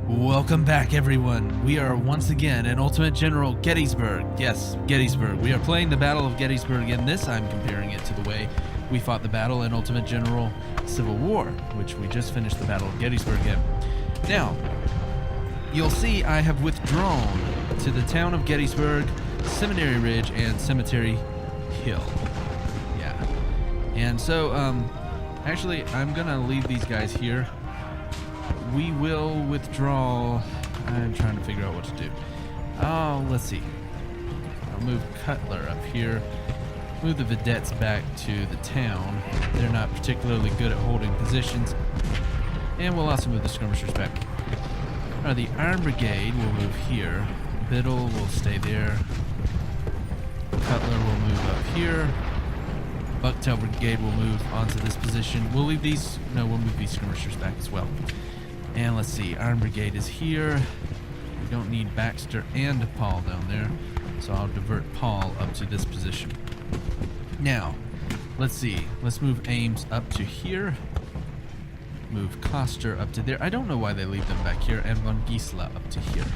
Welcome back, everyone. We are once again in Ultimate General Gettysburg. Yes, Gettysburg. We are playing the Battle of Gettysburg. In this, I'm comparing it to the way we fought the battle in Ultimate General Civil War, which we just finished the Battle of Gettysburg in. Now, you'll see I have withdrawn to the Town of Gettysburg, Seminary Ridge, and Cemetery Hill. Yeah. And so, actually, I'm gonna leave these guys here. We will withdraw. I'm trying to figure out what to do. Oh, let's see. I'll move Cutler up here. Move the vedettes back to the town. They're not particularly good at holding positions. And we'll also move the skirmishers back. The Iron Brigade will move here. Biddle will stay there. Cutler will move up here. Bucktail Brigade will move onto this position. We'll leave these. No, we'll move these skirmishers back as well. And let's see, Iron Brigade is here. We don't need Baxter and Paul down there, so I'll divert Paul up to this position. Now, let's see. Let's move Ames up to here. Move Coster up to there. I don't know why they leave them back here. And Von Giesla up to here.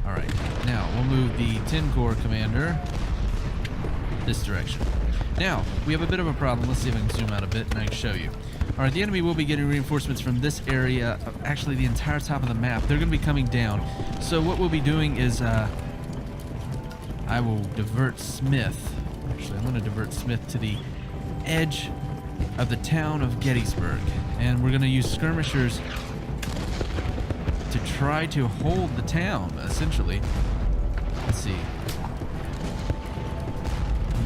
Alright, now we'll move the 10 Corps commander this direction. Now, we have a bit of a problem. Let's see if I can zoom out a bit and I can show you. Alright, the enemy will be getting reinforcements from this area, actually the entire top of the map. They're going to be coming down. So what we'll be doing is, I will divert Smith. Actually, I'm going to divert Smith to the edge of the town of Gettysburg. And we're going to use skirmishers to try to hold the town, essentially. Let's see.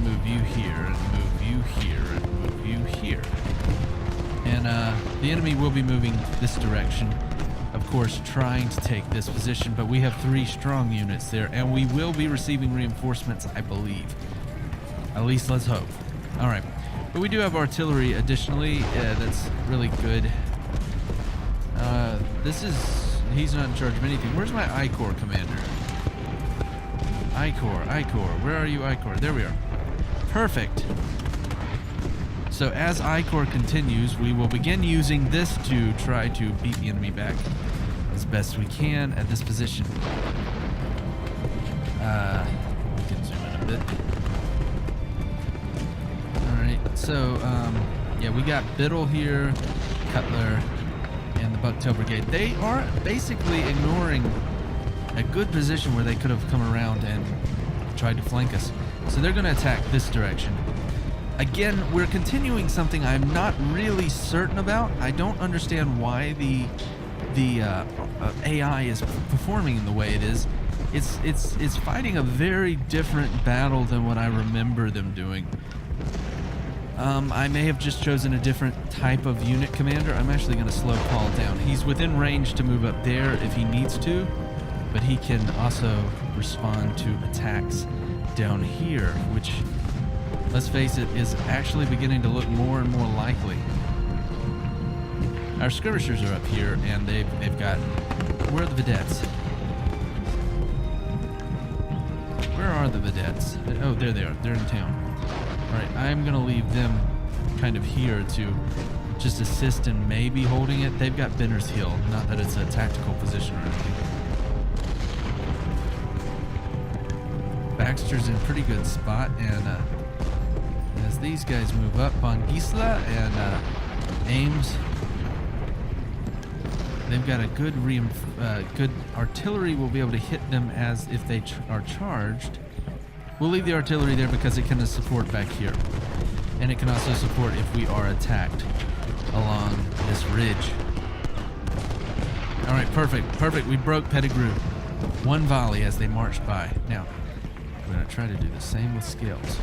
Move you here, and move you here, and move you here. And the enemy will be moving this direction, of course, trying to take this position, but we have 3 strong units there, and we will be receiving reinforcements, I believe. At least let's hope. Alright, but we do have artillery additionally, that's really good. He's not in charge of anything. Where's my I-Corps commander? I-Corps, where are you, I-Corps? There we are. Perfect. So as I-Corps continues, we will begin using this to try to beat the enemy back as best we can at this position. We can zoom in a bit. Alright, so, yeah, we got Biddle here, Cutler, and the Bucktail Brigade. They are basically ignoring a good position where they could have come around and tried to flank us. So they're going to attack this direction. Again, we're continuing something I'm not really certain about. I don't understand why the AI is performing in the way it is. It's fighting a very different battle than what I remember them doing. I may have just chosen a different type of unit commander. I'm actually going to slow Paul down. He's within range to move up there if he needs to, but he can also respond to attacks down here, which, let's face it, is actually beginning to look more and more likely. Our skirmishers are up here, and they've got... Where are the vedettes? Where are the vedettes? Oh, there they are. They're in town. Alright, I'm going to leave them kind of here to just assist in maybe holding it. They've got Benner's Hill. Not that it's a tactical position or anything. Baxter's in a pretty good spot, and as these guys move up, Von Giesla and Ames, they've got a good good artillery. Will be able to hit them as if they are charged. We'll leave the artillery there because it can support back here, and it can also support if we are attacked along this ridge. All right, perfect. We broke Pettigrew. One volley as they marched by. Now, we're going to try to do the same with Scales.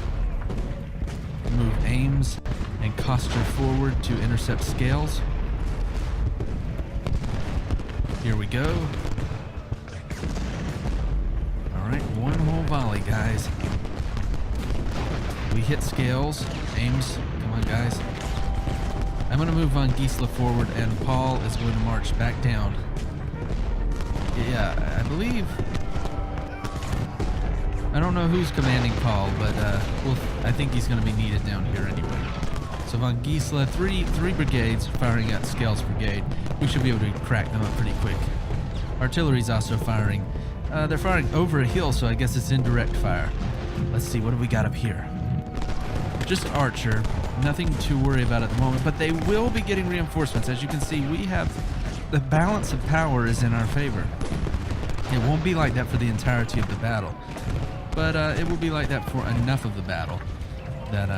Move Ames and Coster forward to intercept Scales. Here we go. Alright, one whole volley, guys. We hit Scales. Ames, come on, guys. I'm going to move Von Giesla forward, and Paul is going to march back down. Yeah, I believe... I don't know who's commanding Paul, but I think he's going to be needed down here anyway. So Von Giesla, three brigades firing at Scales Brigade. We should be able to crack them up pretty quick. Artillery's also firing. They're firing over a hill, so I guess it's indirect fire. Let's see, what do we got up here? Just archer. Nothing to worry about at the moment, but they will be getting reinforcements. As you can see, we have the balance of power is in our favor. It won't be like that for the entirety of the battle, but it will be like that for enough of the battle that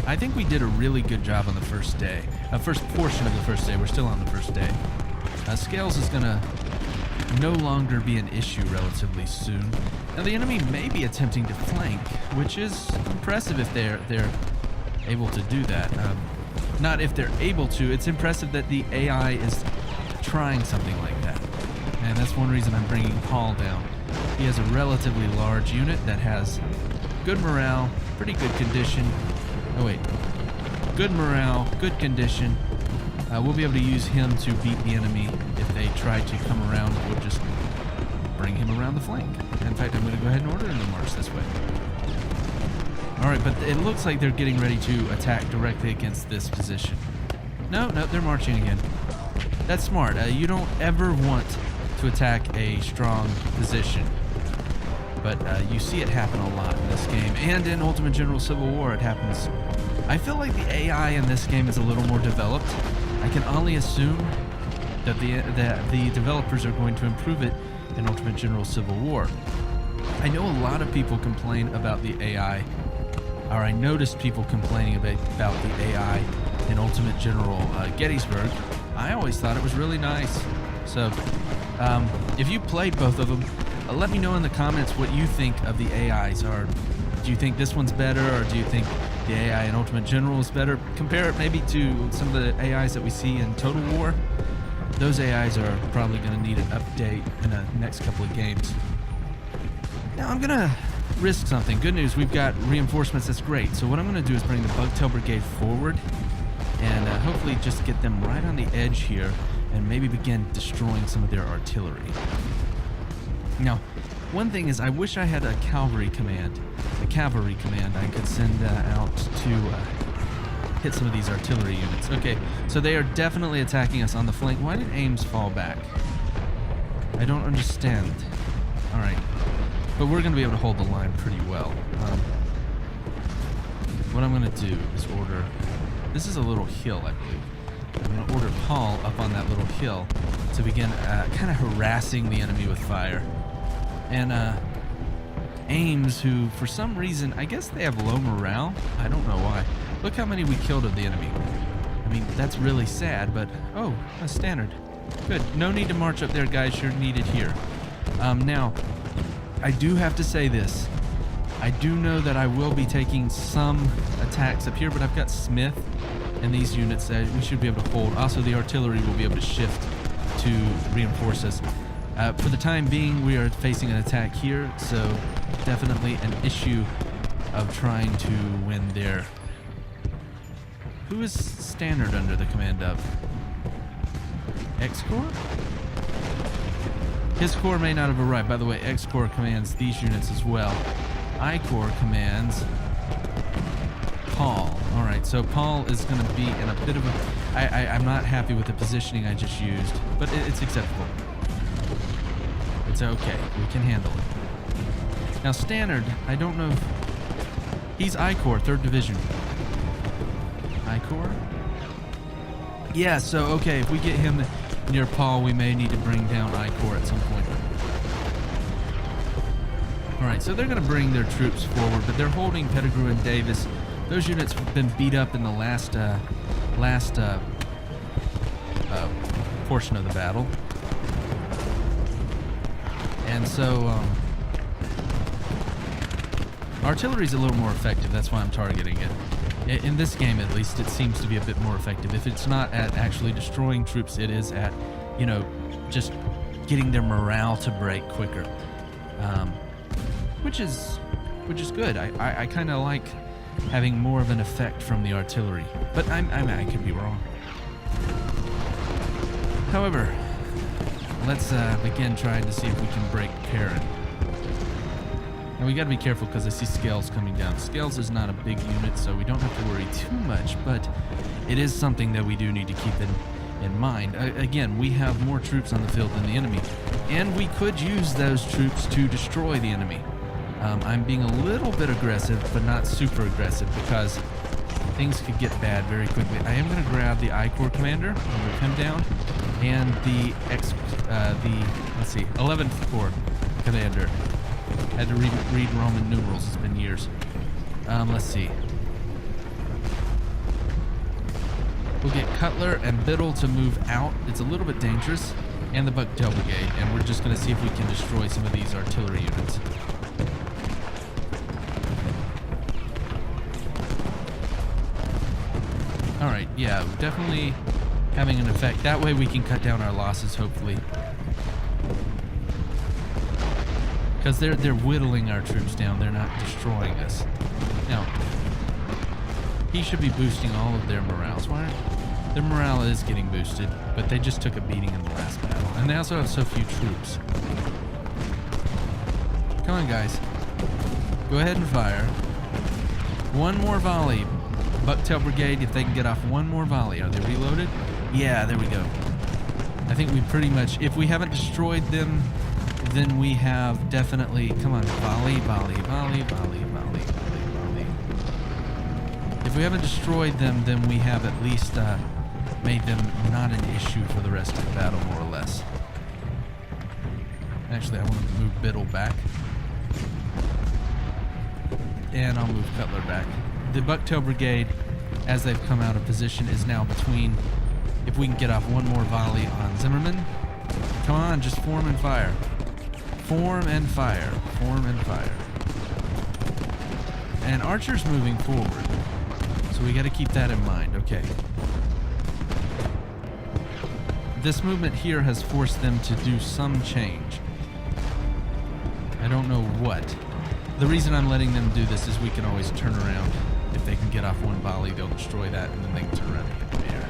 I think we did a really good job on the first day. First portion of the first day. We're still on the first day. Scales is gonna no longer be an issue relatively soon. Now the enemy may be attempting to flank, which is impressive if they're able to do that. Not if they're able to. It's impressive that the AI is trying something like that. And that's one reason I'm bringing Paul down. He has a relatively large unit that has good morale, pretty good condition. Oh wait, good morale, good condition. We'll be able to use him to beat the enemy. If they try to come around, we'll just bring him around the flank. In fact, I'm going to go ahead and order him to march this way. Alright, but it looks like they're getting ready to attack directly against this position. No, they're marching again. That's smart. You don't ever want to attack a strong position. But you see it happen a lot in this game. And in Ultimate General Civil War, it happens. I feel like the AI in this game is a little more developed. I can only assume that the developers are going to improve it in Ultimate General Civil War. I know a lot of people complain about the AI, or I noticed people complaining about the AI in Ultimate General Gettysburg. I always thought it was really nice. So, if you played both of them, let me know in the comments what you think of the AIs. Or do you think this one's better, or do you think the AI in Ultimate General is better? Compare it maybe to some of the AIs that we see in Total War. Those AIs are probably going to need an update in the next couple of games. Now I'm going to risk something. Good news, we've got reinforcements. That's great. So what I'm going to do is bring the Bugtail Brigade forward and hopefully just get them right on the edge here and maybe begin destroying some of their artillery. Now, one thing is I wish I had a cavalry command I could send out to hit some of these artillery units. Okay, so they are definitely attacking us on the flank. Why did Ames fall back? I don't understand. Alright, but we're going to be able to hold the line pretty well. What I'm going to do is order... This is a little hill, I believe. I'm going to order Paul up on that little hill to begin kind of harassing the enemy with fire. And Ames, who for some reason, I guess they have low morale. I don't know why. Look how many we killed of the enemy. I mean, that's really sad, but oh, a standard. Good. No need to march up there, guys. You're needed here. Now, I do have to say this. I do know that I will be taking some attacks up here, but I've got Smith and these units that we should be able to hold. Also, the artillery will be able to shift to reinforce us. For the time being, we are facing an attack here, so definitely an issue of trying to win there. Who is standard under the command of? X-Corps? His corps may not have arrived. By the way, X-Corps commands these units as well. I-Corps commands Paul. Alright, so Paul is going to be in a bit of a... I'm not happy with the positioning I just used, but it's acceptable. It's okay. We can handle it. Now, standard, I don't know if... He's I-Corps, 3rd Division. I-Corps? Yeah, so, okay, if we get him near Paul, we may need to bring down I-Corps at some point. Alright, so they're going to bring their troops forward, but they're holding Pettigrew and Davis. Those units have been beat up in the last portion of the battle. And so, artillery is a little more effective. That's why I'm targeting it. In this game, at least, it seems to be a bit more effective. If it's not at actually destroying troops, it is at, you know, just getting their morale to break quicker. Which is good. I kind of like having more of an effect from the artillery. But I could be wrong. However, let's begin trying to see if we can break Perrin. Now we got to be careful because I see Scales coming down. Scales is not a big unit, so we don't have to worry too much, but it is something that we do need to keep in mind. Again, we have more troops on the field than the enemy, and we could use those troops to destroy the enemy. I'm being a little bit aggressive, but not super aggressive, because things could get bad very quickly. I am going to grab the I Corps commander, move him down, and the 11th Corps commander. Had to read Roman numerals. It's been years. Let's see. We'll get Cutler and Biddle to move out. It's a little bit dangerous, and the Bucktail Brigade, and we're just going to see if we can destroy some of these artillery units. Alright, yeah, definitely having an effect. That way we can cut down our losses, hopefully. Because they're whittling our troops down. They're not destroying us. Now, he should be boosting all of their morales. Why? Their morale is getting boosted, but they just took a beating in the last battle. And they also have so few troops. Come on, guys. Go ahead and fire. One more volley. Bucktail Brigade, if they can get off one more volley. Are they reloaded? Yeah, there we go. I think we pretty much, if we haven't destroyed them, then we have definitely, come on, volley, volley, volley, volley, volley, volley, volley. If we haven't destroyed them, then we have at least made them not an issue for the rest of the battle, more or less. Actually, I want to move Biddle back. And I'll move Cutler back. The Bucktail Brigade, as they've come out of position, is now between, if we can get off one more volley on Zimmerman. Come on, just form and fire. Form and fire. Form and fire. And Archer's moving forward, so we got to keep that in mind. Okay. This movement here has forced them to do some change. I don't know what. The reason I'm letting them do this is we can always turn around. If they can get off one volley, they'll destroy that, and then they can turn around and get the air.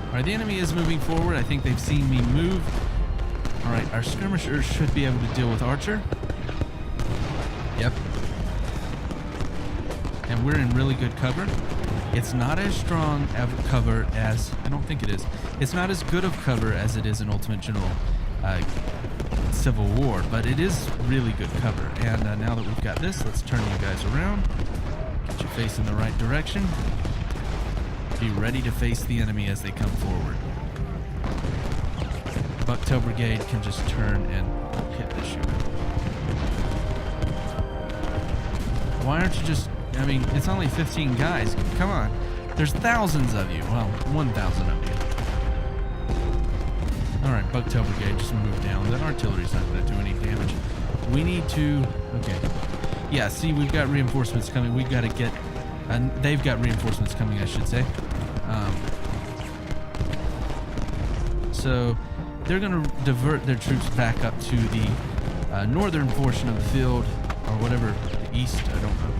Alright, the enemy is moving forward. I think they've seen me move. Alright, our skirmishers should be able to deal with Archer. Yep. And we're in really good cover. It's not as strong of cover as... I don't think it is. It's not as good of cover as it is in Ultimate General Civil War, but it is really good cover. And now that we've got this, let's turn you guys around. Get your face in the right direction. Be ready to face the enemy as they come forward. Bucktail Brigade can just turn and hit this shooter. Why aren't you just... I mean, it's only 15 guys. Come on. There's thousands of you. Well, 1,000 of you. Alright, Bucktail Brigade, just move down. The artillery's not going to do any damage. We need to... Okay. Yeah, see, we've got reinforcements coming. We've got to get... they've got reinforcements coming, I should say. So, they're going to divert their troops back up to the northern portion of the field, or whatever, the east, I don't know.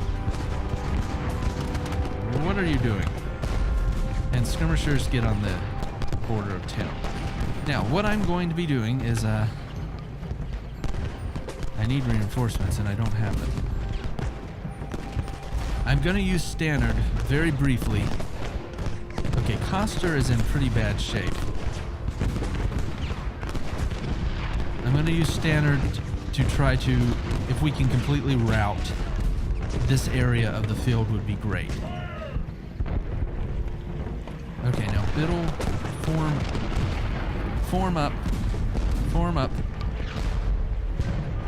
What are you doing? And skirmishers get on the border of town. Now, what I'm going to be doing is, I need reinforcements, and I don't have them. I'm going to use standard very briefly. Okay, Coster is in pretty bad shape. I'm going to use standard to try to, if we can completely rout this area of the field, would be great. Okay, now Biddle, form up.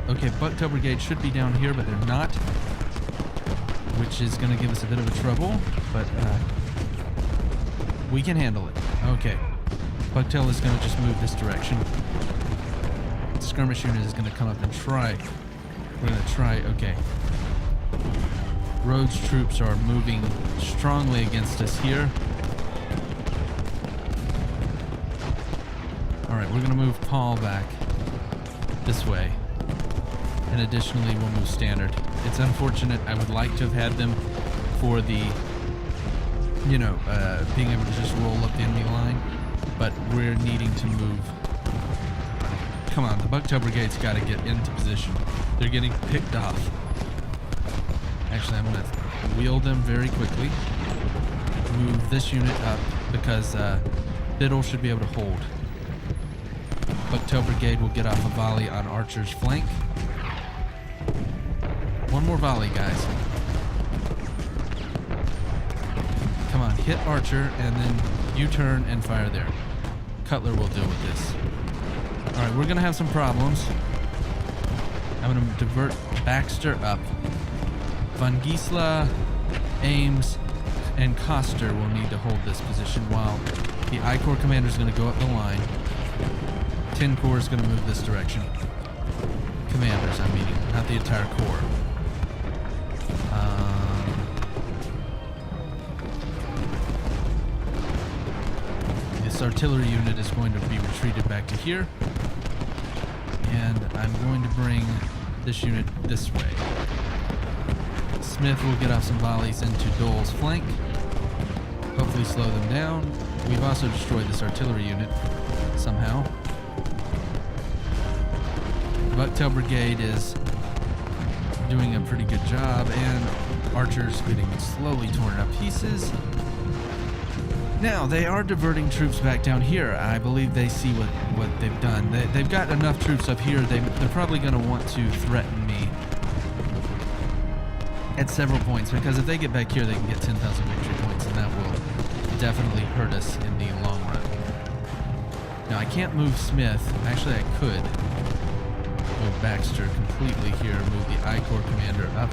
Okay, Bucktail Brigade should be down here, but they're not, which is going to give us a bit of a trouble, but we can handle it. Okay, Bucktail is going to just move this direction. Skirmish unit is going to come up and try. We're going to try, okay. Rhodes troops are moving strongly against us here. Alright, we're going to move Paul back this way. And additionally, we'll move standard. It's unfortunate. I would like to have had them for the, you know, being able to just roll up the enemy line. But we're needing to move. Come on, the Bucktail Brigade's got to get into position. They're getting picked off. Actually, I'm going to wheel them very quickly. Move this unit up because Biddle should be able to hold. Bucktail Brigade will get off a volley on Archer's flank. One more volley, guys. Come on, hit Archer, and then U-turn and fire there. Cutler will deal with this. Alright, we're going to have some problems. I'm going to divert Baxter up. Von Giesla, Ames, and Coster will need to hold this position while the I Corps commander is going to go up the line. 10 Corps is going to move this direction. Commanders, I'm meaning, not the entire Corps. This artillery unit is going to be retreated back to here. And I'm going to bring this unit this way. Smith will get off some volleys into Dole's flank. Hopefully slow them down. We've also destroyed this artillery unit somehow. The Bucktail Brigade is doing a pretty good job, and Archer's getting slowly torn to pieces. Now, they are diverting troops back down here. I believe they see what they've done. They've got enough troops up here. They're probably going to want to threaten me at several points, because if they get back here, they can get 10,000 victory points, and that will definitely hurt us in the long run. Now, I can't move Smith. Actually, I could move Baxter completely here, move the I Corps commander up.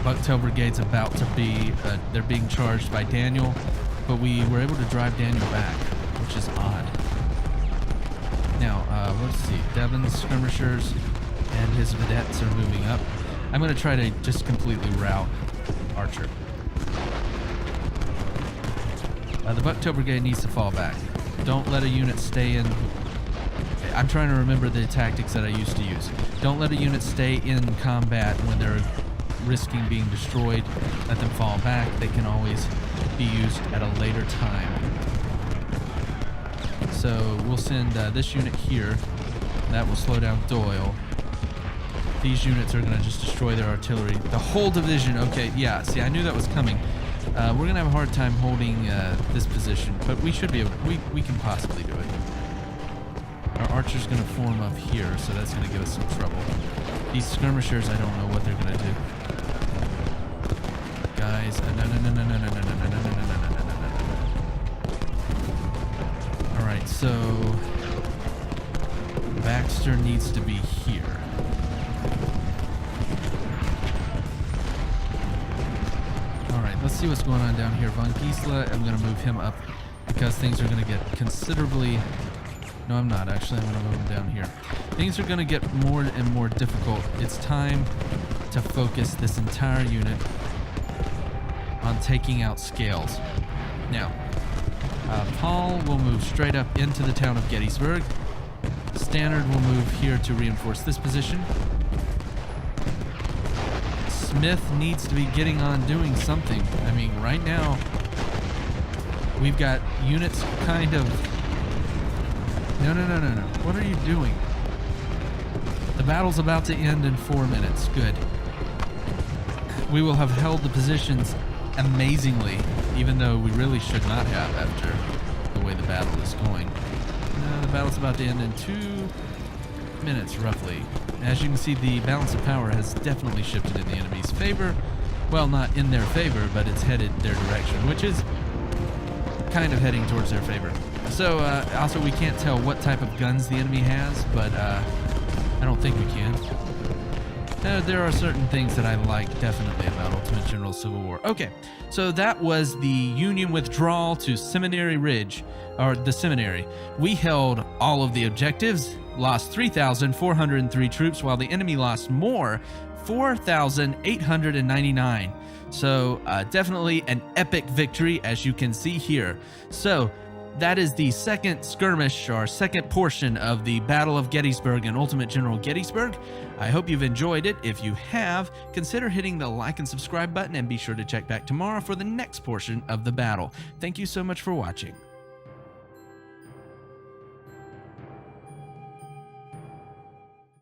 Bucktail Brigade's about to be, they're being charged by Daniel, but we were able to drive Daniel back, which is odd. Now, let's see, Devon's skirmishers and his vedettes are moving up. I'm going to try to just completely rout Archer. The Bucktail Brigade needs to fall back. Don't let a unit stay in. I'm trying to remember the tactics that I used to use. Don't let a unit stay in combat when they're risking being destroyed. Let them fall back. They can always be used at a later time. So we'll send this unit here. That will slow down Doyle. These units are going to just destroy their artillery. The whole division. Okay, yeah. See, I knew that was coming. We're going to have a hard time holding this position, but we should be able to, we can possibly do it. Our archer's going to form up here, so that's going to give us some trouble. These skirmishers, I don't know what they're going to do. Guys, no. Alright, so Baxter needs to be here. Alright, let's see what's going on down here. Von Giesla, I'm going to move him up because things are going to get considerably... No, I'm not. Actually, I'm going to move him down here. Things are going to get more and more difficult. It's time to focus this entire unit on taking out Scales. Now, Paul will move straight up into the town of Gettysburg. Stannard will move here to reinforce this position. Smith needs to be getting on doing something. I mean, right now, we've got units kind of... No. What are you doing? The battle's about to end in 4 minutes. Good. We will have held the positions amazingly, even though we really should not have after the way the battle is going. No, the battle's about to end in 2 minutes, roughly. As you can see, the balance of power has definitely shifted in the enemy's favor. Well, not in their favor, but it's headed their direction, which is kind of heading towards their favor. So, also, we can't tell what type of guns the enemy has, but I don't think we can. There are certain things that I like, definitely, about Ultimate General Civil War. Okay, so that was the Union withdrawal to Seminary Ridge, or the Seminary. We held all of the objectives, lost 3,403 troops, while the enemy lost more, 4,899. So, definitely an epic victory, as you can see here. So, that is the second skirmish, or second portion of the Battle of Gettysburg and Ultimate General Gettysburg. I hope you've enjoyed it. If you have, consider hitting the like and subscribe button, and be sure to check back tomorrow for the next portion of the battle. Thank you so much for watching.